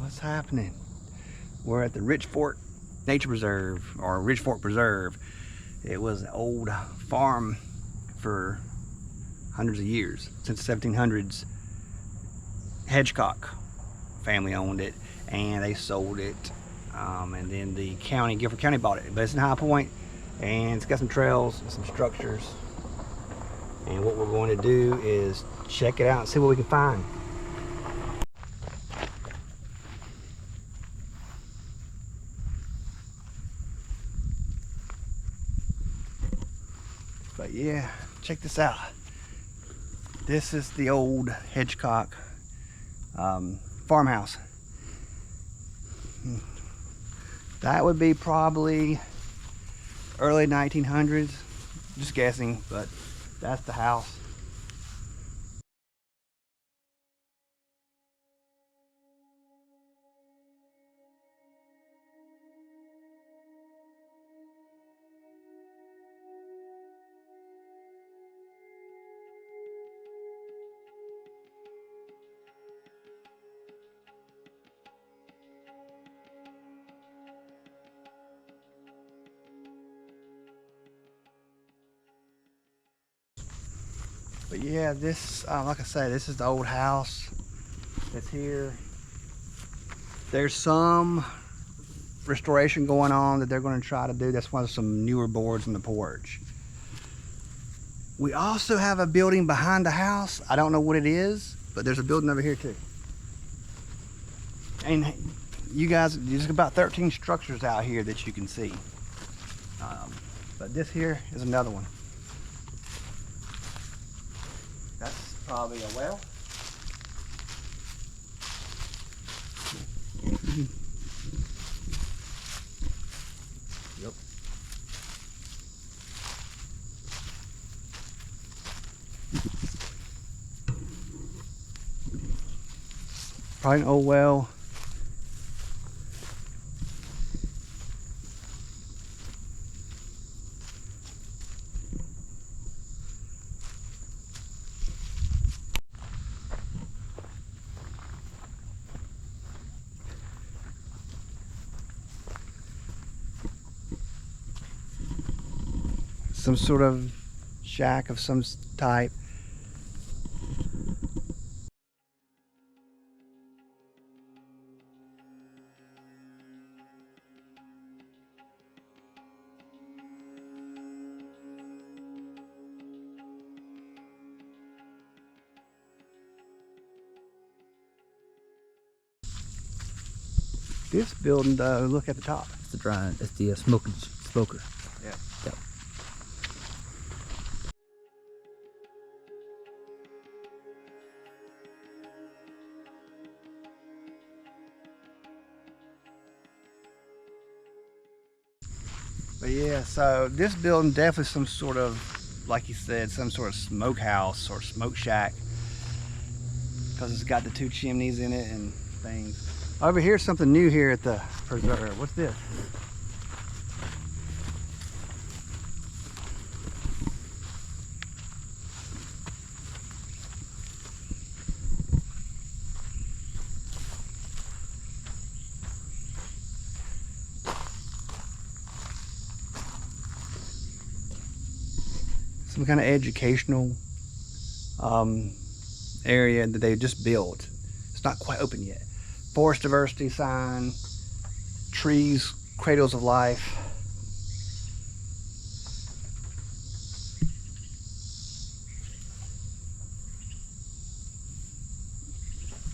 What's happening? We're at the Rich Fork Nature Preserve, or Rich Fork Preserve. It was an old farm for hundreds of years. Since the 1700s, Hedgecock family owned it, and they sold it. And then the county, Guilford County, bought it. But it's in High Point, and it's got some trails and some structures. And what we're going to do is check it out and see what we can find. But yeah, check this out. This is the old Hedgecock farmhouse. That would be probably early 1900s, just guessing, but that's the house. But yeah, this, like I say, this is the old house that's here. There's some restoration going on that they're going to try to do. That's why there's some newer boards on the porch. We also have a building behind the house. I don't know what it is, but there's a building over here too. And you guys, there's about 13 structures out here that you can see. But this here is another one. That's probably a well. Yep. Probably an old well. Some sort of shack of some type. This building, though, look at the top. It's the smoker. Yeah. Yep. But yeah, so this building definitely some sort of, like you said, some sort of smokehouse or smoke shack, because it's got the two chimneys in it and things. Over here's something new here at the preserve. What's this? Some kind of educational area that they just built. It's not quite open yet. Forest diversity sign, trees, cradles of life.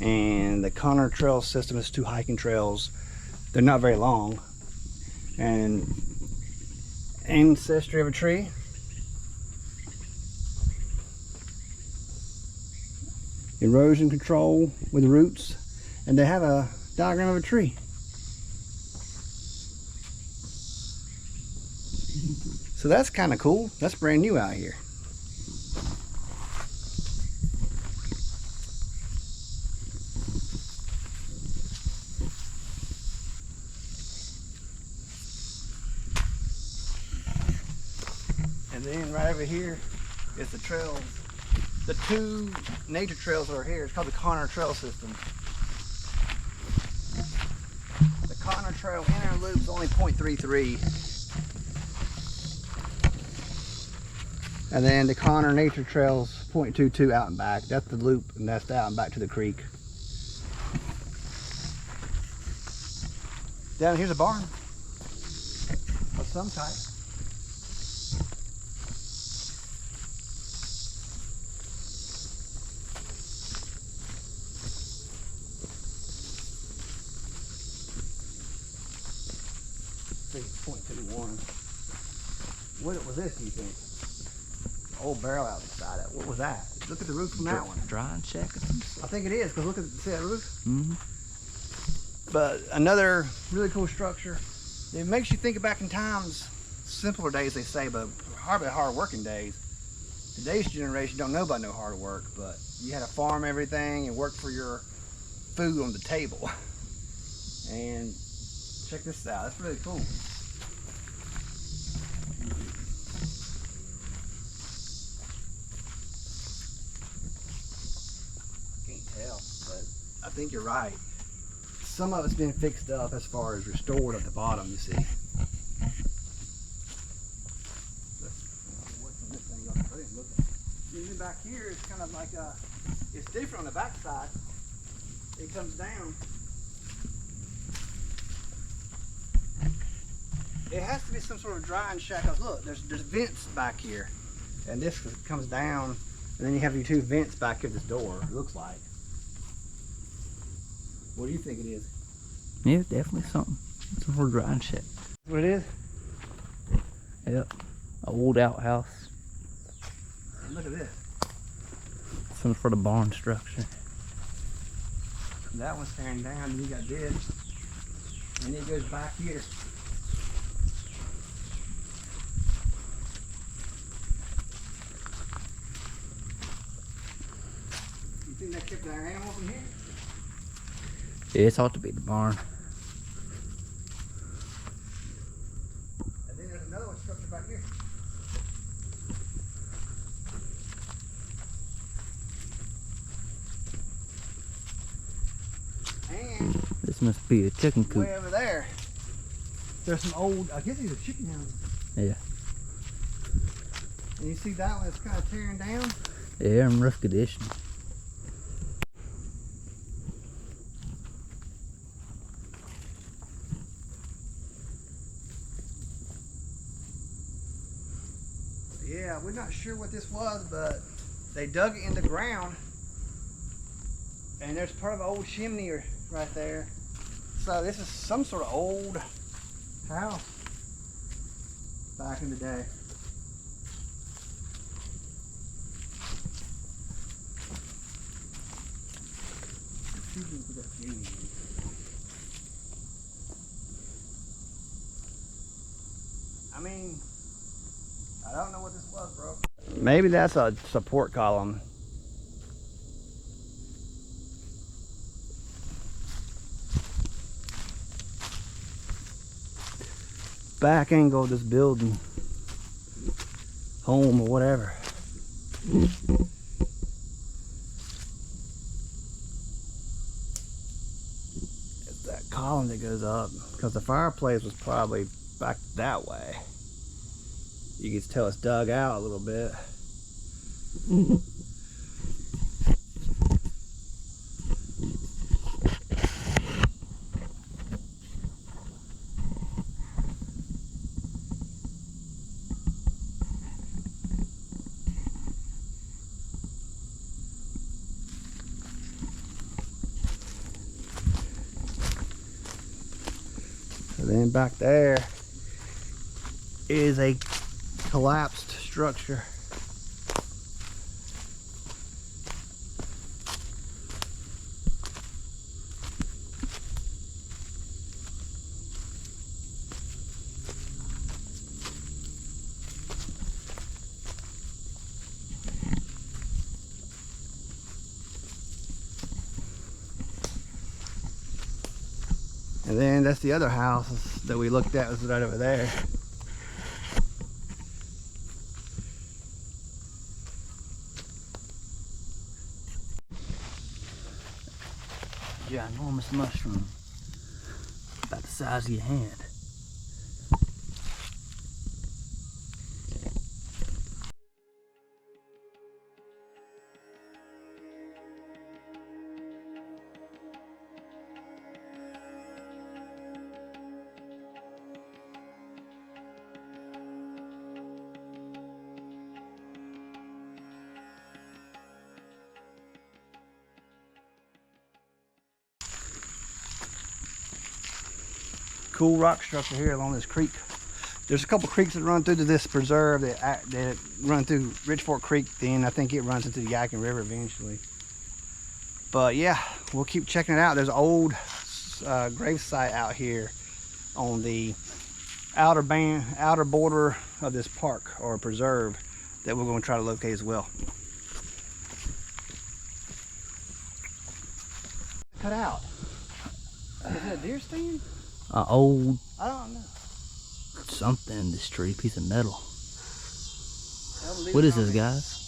And the Connor Trail system is 2 hiking trails. They're not very long. And ancestry of a tree. Erosion control with roots, and they have a diagram of a tree. So that's kind of cool. That's brand new out here. And then right over here is the trails. The 2 nature trails that are here. It's called the Connor Trail system. trail inner loop's only 0.33. And then the Connor Nature Trail's 0.22 out and back. That's the loop, and that's the out and back to the creek. Down here's a barn of some type. See, 0.21. What was this, do you think? Old barrel out beside it. What was that? Look at the roof from that one. Drying shack or something. I think it is, because look at see that roof? Mm-hmm. But another really cool structure. It makes you think back in times, simpler days they say, but hardly hard working days. Today's generation don't know about no hard work, but you had to farm everything and work for your food on the table. And check this out, that's really cool. Can't tell, but I think you're right. Some of it's been fixed up as far as restored at the bottom, you see. What's on this thing? I didn't look at it. Usually back here, it's kind of like it's different on the back side. It comes down. It has to be some sort of drying shack. Cause look, there's vents back here, and this comes down, and then you have your two vents back here at this door. It looks like. What do you think it is? Yeah, definitely something. Some sort of drying shack. What it is? Yep. A old outhouse. And look at this. Some sort of barn structure. That one's tearing down, and you got this. And it goes back here. You think they kept their animals in here? Yeah, it's ought to be the barn. And then there's another one structure back here. And This must be a chicken coop. way over there, there's some old, I guess these are chicken houses. Yeah. And you see that one that's kind of tearing down? Yeah, in rough condition. Yeah, we're not sure what this was, but they dug it in the ground, and there's part of an old chimney right there. So this is some sort of old house back in the day. I mean, I don't know what this was, bro. Maybe that's a support column. Back angle of this building, home or whatever. It's that column that goes up, because the fireplace was probably back that way. You can tell it's dug out a little bit. And then back there is a collapsed structure. And then that's the other house that we looked at, was right over there. Ginormous mushroom. About the size of your hand. Cool rock structure here along this creek. There's a couple creeks that run through to this preserve that run through Ridgeford Creek. Then I think it runs into the Yakin River eventually. But yeah, we'll keep checking it out. There's an old grave site out here on the outer border of this park or preserve that we're going to try to locate as well. Cut out. Is it a deer stand? Old I don't know. something in this tree, piece of metal. What is this, guys?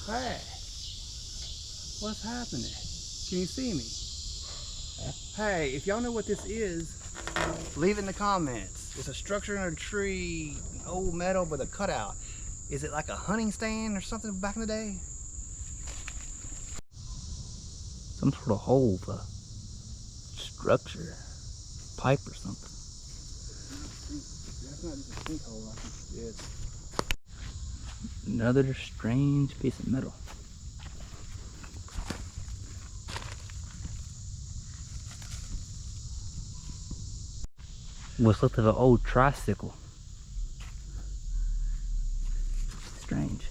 Hey, what's happening? Can you see me? Hey, if y'all know what this is, leave in the comments. It's a structure in a tree, old metal with a cutout. Is it like a hunting stand or something back in the day? Some sort of hole, structure, pipe or something. That's not just a sinkhole, I think it is. Another strange piece of metal. What's left of an old tricycle. Strange.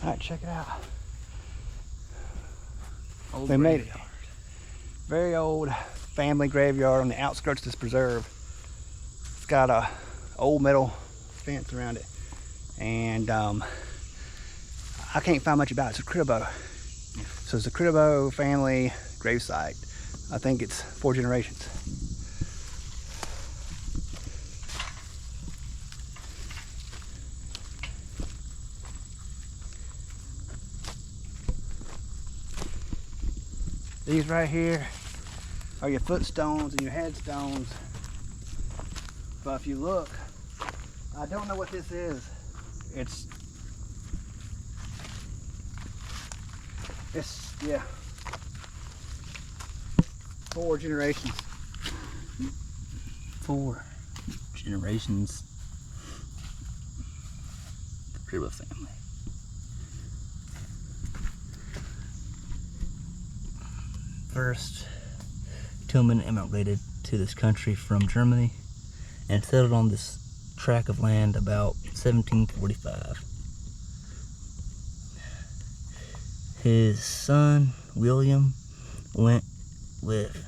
All right, check it out. Old They made it. graveyard. Very old family graveyard on the outskirts of this preserve. It's got a old metal fence around it, and I can't find much about it. It's a Cribbo. So it's a Cribbo family gravesite. I think it's 4 generations. These right here are your footstones and your headstones. But if you look, I don't know what this is. It's yeah, 4 generations. 4 generations. The Cribbo family. First, Tillman immigrated to this country from Germany and settled on this tract of land about 1745. His son, William, went with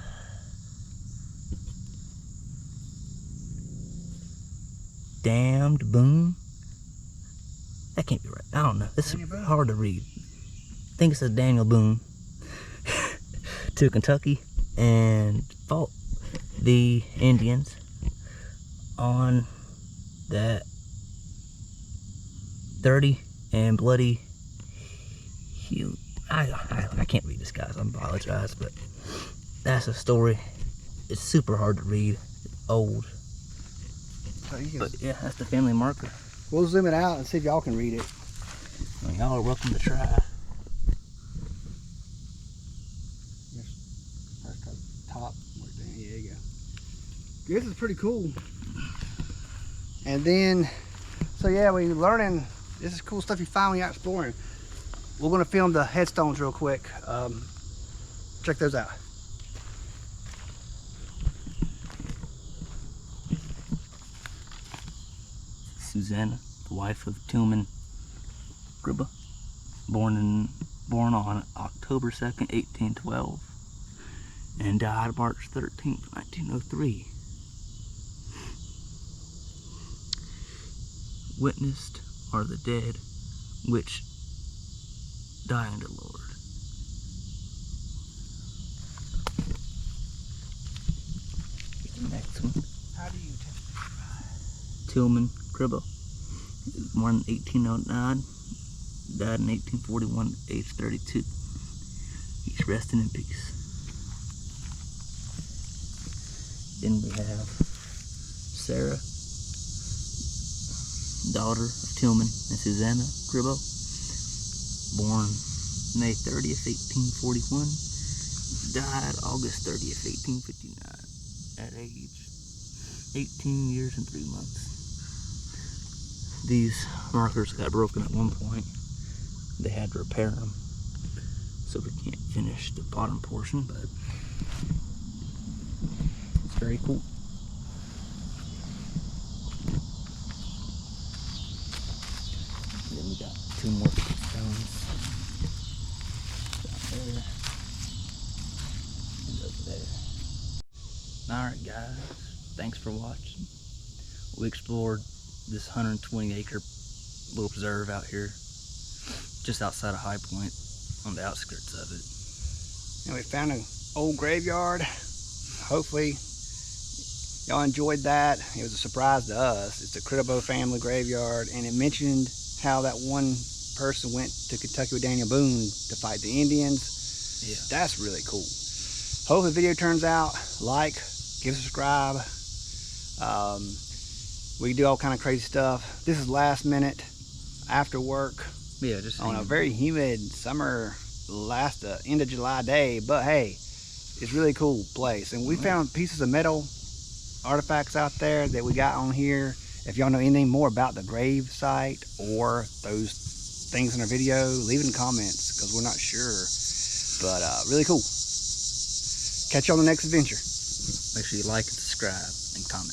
damned Boone. That can't be right. I don't know. This is hard to read. I think it says Daniel Boone. To Kentucky and fought the Indians on that 30 and bloody I can't read this, guys. I apologize, but that's a story. It's super hard to read. It's old. But yeah, that's the family marker. We'll zoom it out and see if y'all can read it. Well, y'all are welcome to try. That's the top. Yeah, you go. This is pretty cool. And then, so yeah, we're learning. This is cool stuff you find when you're out exploring. We're gonna film the headstones real quick. check those out. Susanna, the wife of Tillman Gribba, born on October 2nd, 1812, and died March 13th, 1903. Witnessed are the dead, which die in the Lord. The next one. How do you Tillman Gribba, born in 1809, died in 1841, age 32. He's resting in peace. Then we have Sarah, daughter of Tillman and Susanna Gribba, born May 30th, 1841, died August 30th, 1859, at age 18 years and 3 months. These markers got broken at one point. They had to repair them, so we can't finish the bottom portion, but it's very cool. And then we got 2 more stones down there and over there. Alright guys, thanks for watching. We explored this 120-acre little preserve out here, just outside of High Point, on the outskirts of it. And we found an old graveyard. Hopefully y'all enjoyed that. It was a surprise to us. It's the Cribbo family graveyard, and it mentioned how that one person went to Kentucky with Daniel Boone to fight the Indians. Yeah. That's really cool. Hope the video turns out. Like, give a subscribe. We do all kind of crazy stuff. This is last minute, after work, Yeah, just on a very humid summer, last end of July day. But hey, it's really cool place. And we found pieces of metal artifacts out there that we got on here. If y'all know anything more about the grave site or those things in our video, leave it in the comments, because we're not sure. But really cool. Catch you on the next adventure. make sure you like and subscribe and comment.